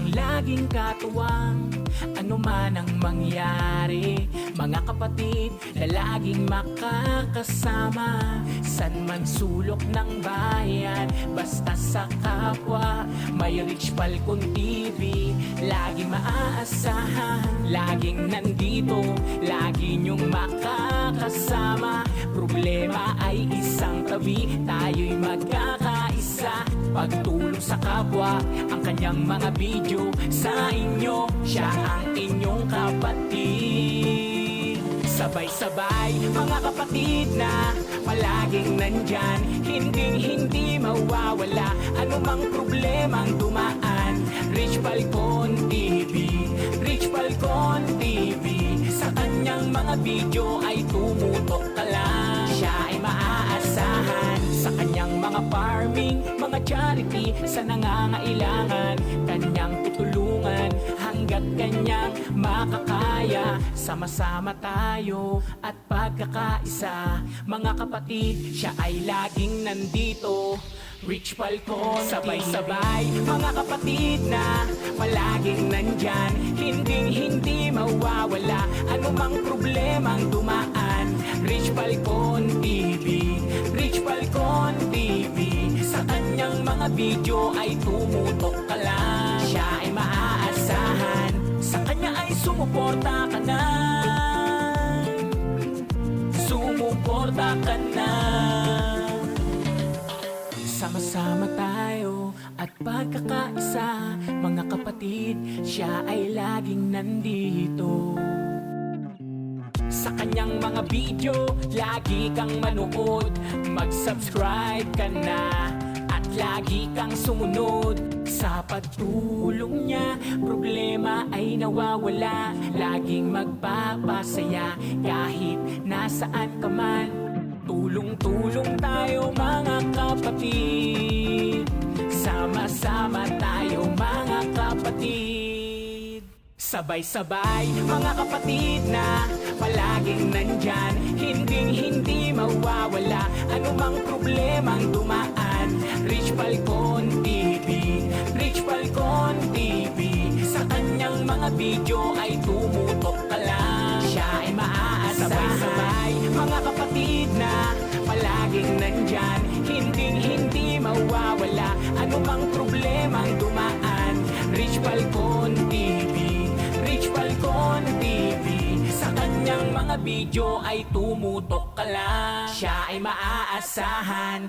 ang laging katuwang, ano man ang mangyari. Mga kapatid na laging makakasama, san man sulok ng bayan, basta sa kapwa. May Rich Falcon TV, laging maaasahan. Laging nandito, lagi niyong makakasama. Problema ay isang tabi, tayo'y magkakaisa. Pagtulong sa kapwa, ang kanyang mga video sa inyo, siya ang inyong kapatid. Sabay-sabay, mga kapatid na palaging nandyan, hindi mawawala, anumang problemang dumaan. Rich Falcon TV, Rich Falcon TV, sa kanyang mga video ay tumutok ka lang. Siya ay maaasahan sa kanyang mga farming, mga charity, sa nangangailangan, kanyang tutulungan hanggat kanyang makakaya. Sama-sama tayo at pagkakaisa, mga kapatid, siya ay laging nandito. Rich Falcon, sabay-sabay, mga kapatid na palaging nandyan, hindi mawawala, anumang problemang dumaan. Rich Falcon TV, Rich Falcon TV, sa kanyang mga video ay tumutok ka lang. Siya ay maaasahan, sa kanya ay sumuporta ka na. Sumuporta ka na. Sama-sama tayo at pagkakaisa, mga kapatid, siya ay laging nandito. Sa kanyang mga video, lagi kang manood, mag-subscribe ka na at lagi kang sumunod. Sa pagtulong niya, problema ay nawawala, laging magpapasaya kahit nasaan ka man. Tulong-tulong tayo, mga kapatid, sama-sama tayo, mga kapatid. Sabay-sabay, mga kapatid na palaging nandyan, hindi mawawala, anumang problemang dumaan. Rich Falcon TV, Rich Falcon TV, sa kanyang mga video ay tumutok ka lang. Siya ay maaasahan. Sabay-sabay, mga kapatid na palaging nandyan, hindi mawawala, anumang problemang dumaan. Rich Falcon TV, Rich Falcon TV, sa kanyang mga video ay tumutok ka lang. Siya ay maaasahan.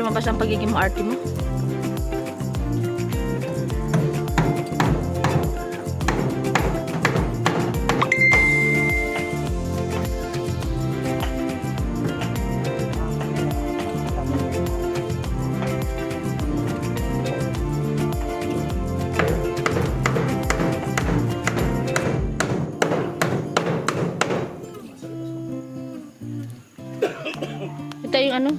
lumabas ang pagiging maarte mo. Ito yung ano?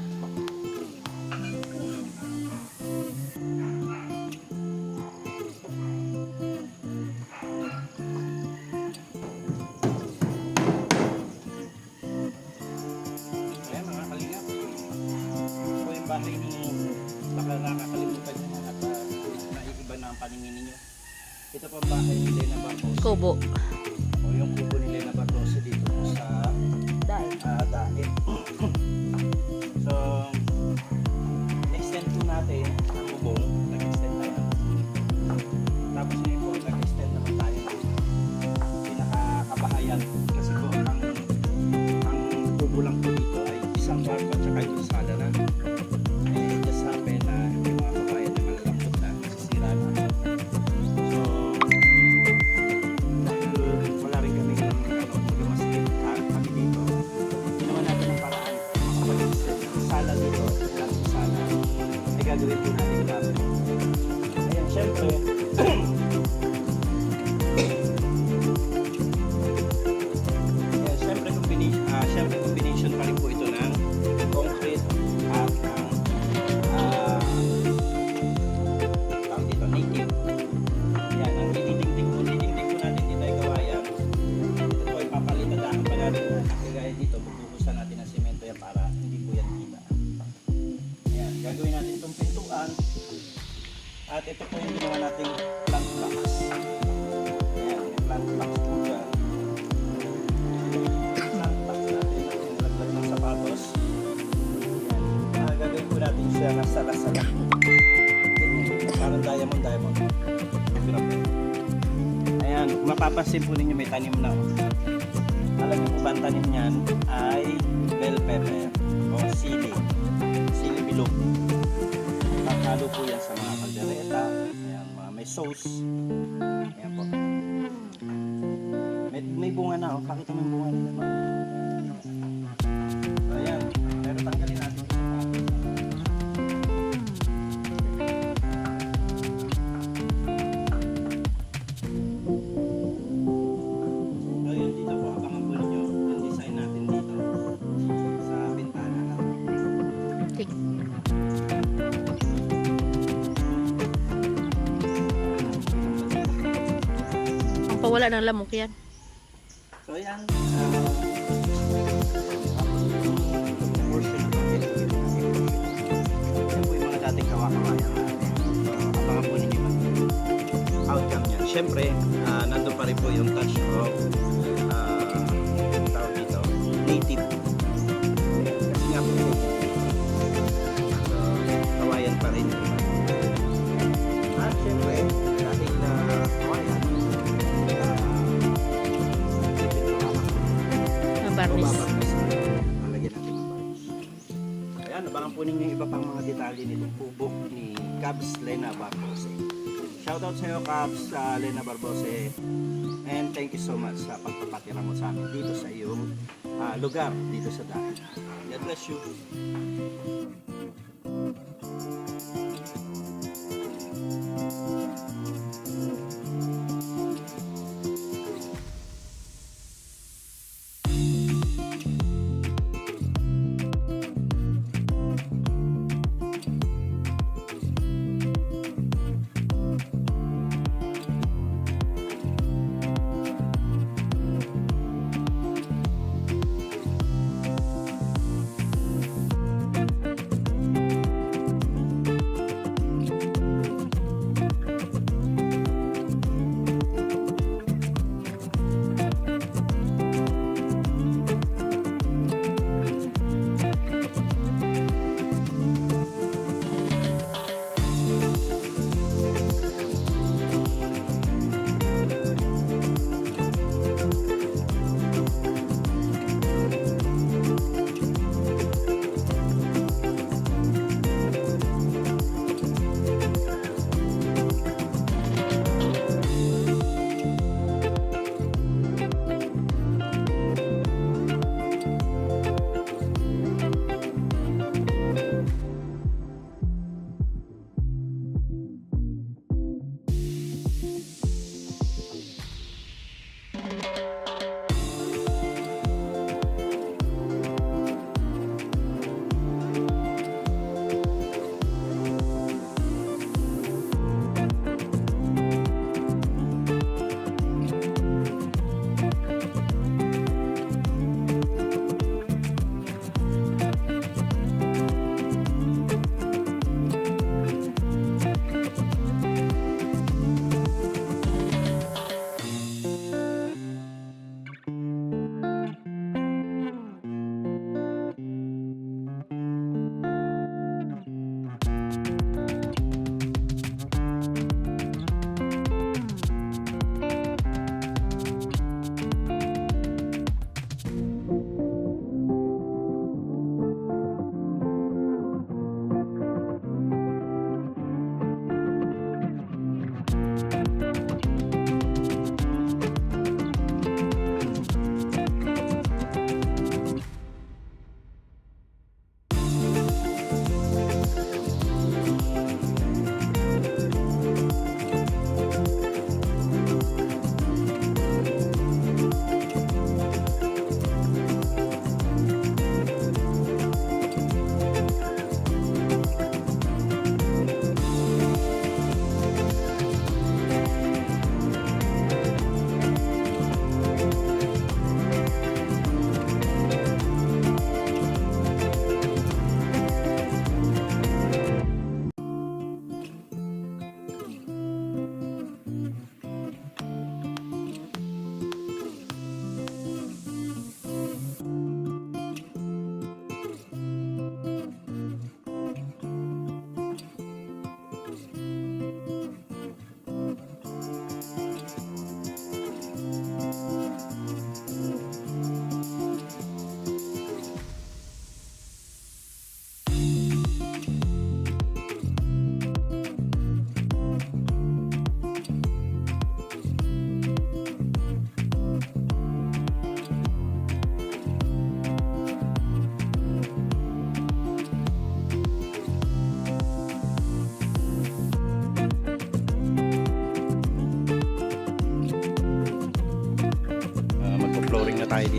Ayan mga kalingap, ito yung bahay ni baka nakakalimutan nyo at naiiba na ang paningin ninyo. Ito pa ang bahay ni Lena Barbosa Kubo. o yung kubo ni Lena Barbosa dito po sa Dahil. Daet. So, in-extend po natin ang bubong, nag-extend tayo ng bubong. Tapos ngayon po, nag-extend naman tayo ng pinakakabahayan kasi po ang kubo lang po dito ay isang barko at saka yung sala na. Eh, just happen na yung mga kabayan na malalambot na nasisira na. So, dahil wala rin kami mag-maskip kami dito, ginawa natin ang paraan makapag-extend ng sala dito lang sa sala ay gagawin po natin natin. Ayan, syempre syempre combination pa rin po ito ng concrete at ng tawag dito, native. Yan, ang didingding po natin dito ay kawayan. Ito po ay papalitadahan pa natin. Kagaya dito, bubuhusan natin ng semento yan para hindi po yan kita. Ayan, gagawin natin itong pintuan. At ito po yung ginawa nating plant box. Ayan, may plant box po dyan. Gagawin po natin siya na sala-sala. Parang diamond. Ayan, mapapansin po ninyo may tanim na. Alam niyo po ba ang tanim niyan ay bell pepper o sili. Sili bilog. Pagkalo po yan sa mga kaldereta. Ayan, mga may sauce. Ayan po. May bunga na. Oh. Pakita mo yung bunga nila. Ayan, pero tanggalin natin ito. Ayan, dito po, abangan po ninyo yung design natin dito sa bintana natin. Ang pawala ng lamok yan. So ayan, yan po yung mga dating kawakawayan natin. So, abangan po ninyo outcome niya. Siyempre, nandun pa rin po yung touch of tawag dito, native. Kasi nga po, so, kawayan pa rin. At siyempre, dahil kawayan, Barnis. Lalagyan natin ng barnis. Ayan, abangan po ninyo yung iba pang mga detalye nitong kubo ni Cabs Lena Barbose. Shoutout sa iyo, Cabs Lena Barbose. And thank you so much sa pagpapatira mo sa amin dito sa iyong lugar dito sa Daet. God bless you.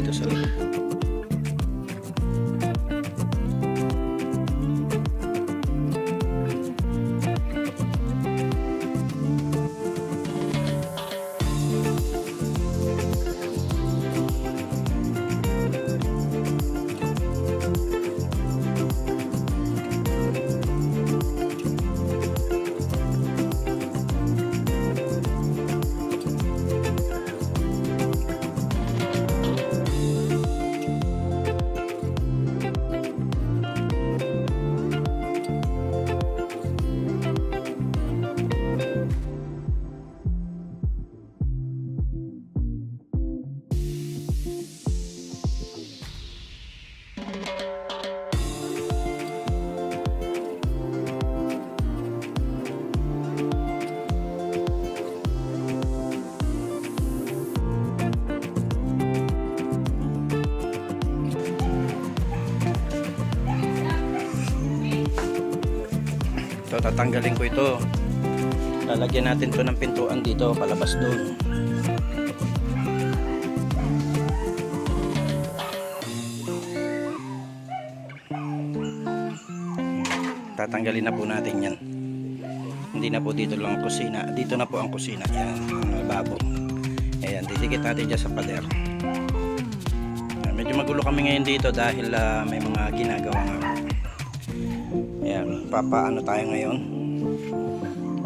dito sa loob. So tatanggalin ko ito. Lalagyan natin to ng pintuan dito palabas doon. Tatanggalin na po natin yan. Hindi na po dito lang ang kusina. Dito na po ang kusina. Yan, ang lababo. Ayan, didikit natin dyan sa pader. Medyo magulo kami ngayon dito dahil may mga ginagawa nga. Ayan, papaano tayo ngayon?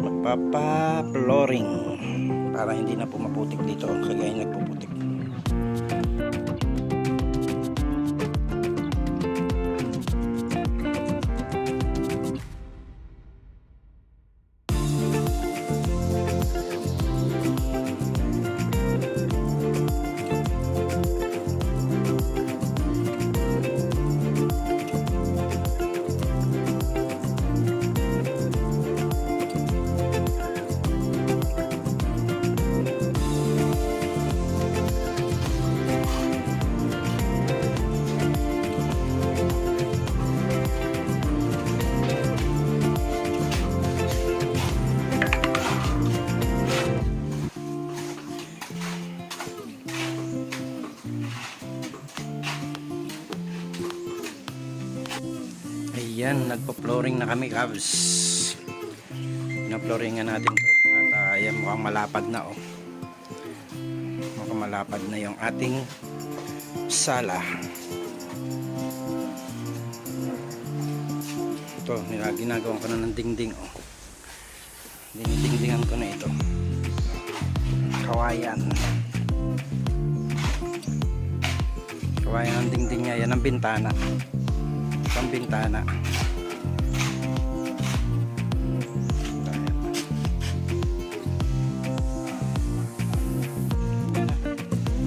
Magpapa-flooring para hindi na po maputik dito kagaya nagpuputik. Ayan, nagpa-flooring na kami, Cavs. Na-flooringan natin to. At ayan, mukhang malapad na, oh. Mukhang malapad na yung ating sala. Ito, ginagawan ko na ng dingding, oh. Dinidingdingan ko na ito. Kawayan. Kawayan ang dingding niya. Yan ang bintana. Ang bintana.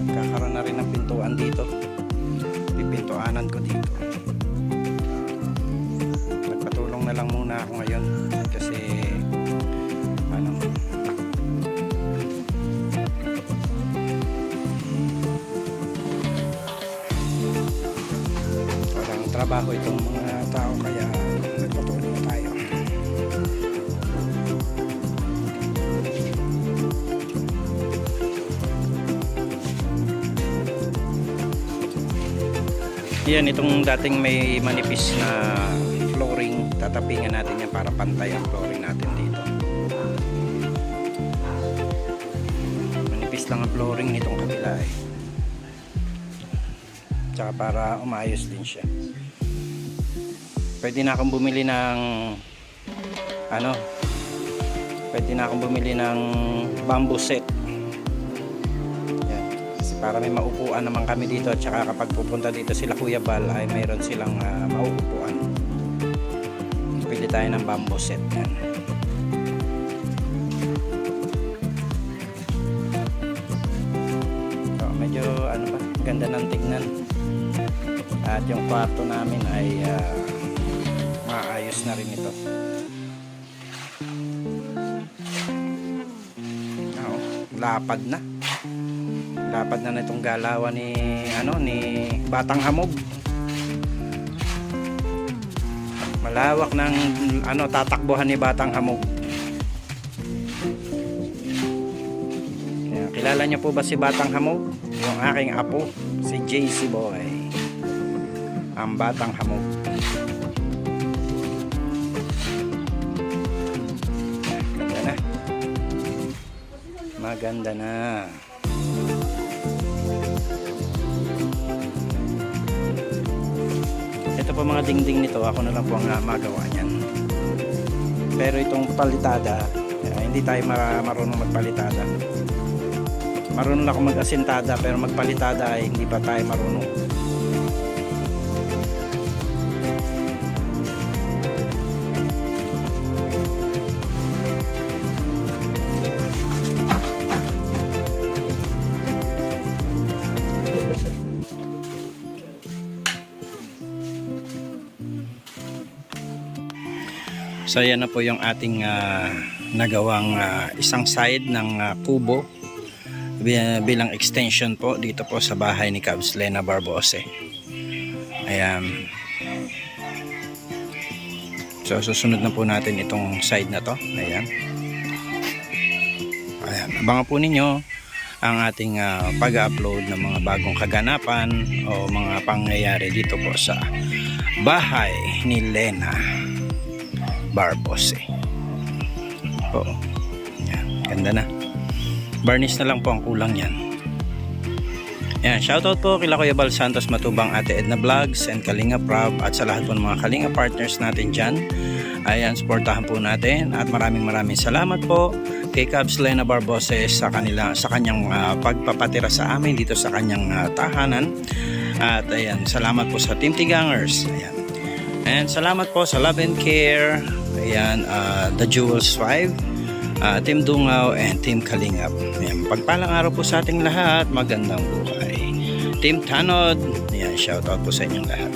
Kakaroon na rin ng pintuan dito. Pipintuanan ko dito. Nagpatulong na lang muna ako ngayon kasi ano, walang trabaho itong mga tao kaya nagpatulong tayo. Yan, itong dating may manipis na flooring, tatapingan natin yan para pantay ang flooring natin dito. Manipis lang ang flooring nitong kabila eh. Tsaka para umayos din siya. Pwede na akong bumili ng ano, pwede na akong bumili ng bamboo set. Yan. Kasi para may maupuan naman kami dito at saka kapag pupunta dito sila Kuya Bal ay mayroon silang mauupuan. Pili tayo ng bamboo set. Yan. So, medyo ano ba, ganda ng tignan. At yung kwarto namin ay maayos na rin ito. Lapad na. Lapad na itong galawan ni ni Batang Hamog. Malawak ng tatakbuhan ni Batang Hamog. Kilala niyo po ba si Batang Hamog? yung aking apo, si JC Boy, ang batang hamog. Ganda na. Maganda na. Ito po mga dingding nito, ako na lang po ang magawa niyan. Pero itong palitada, hindi tayo marunong magpalitada. Marunong lang ako mag-asintada, pero magpalitada ay hindi pa tayo marunong. So yan na po yung ating nagawang isang side ng kubo bilang extension po dito po sa bahay ni Cubs Lena Barbose. Ayan. So susunod na po natin itong side na to. Ayan. Ayan. Abangan po ninyo ang ating pag-upload ng mga bagong kaganapan o mga pangyayari dito po sa bahay ni Lena Barbose. Oo. Yan, ganda na. Varnish na lang po ang kulang yan. Yan, shoutout po kila Kuya Bal Santos Matubang, Ate Edna Vlogs and Kalinga Prab at sa lahat po ng mga Kalinga partners natin dyan. Ayan, supportahan po natin at maraming salamat po kay Cubs Lena Barbose sa kanyang pagpapatira sa amin dito sa kanyang tahanan. At ayan, salamat po sa Team Tigangers. Ayan. And salamat po sa Love and Care, ayan, The Jewels 5, Team Dungaw, and Team Kalingap. Ayan, pagpalang araw po sa ating lahat, magandang buhay. Team Tanod, ayan, shoutout po sa inyong lahat.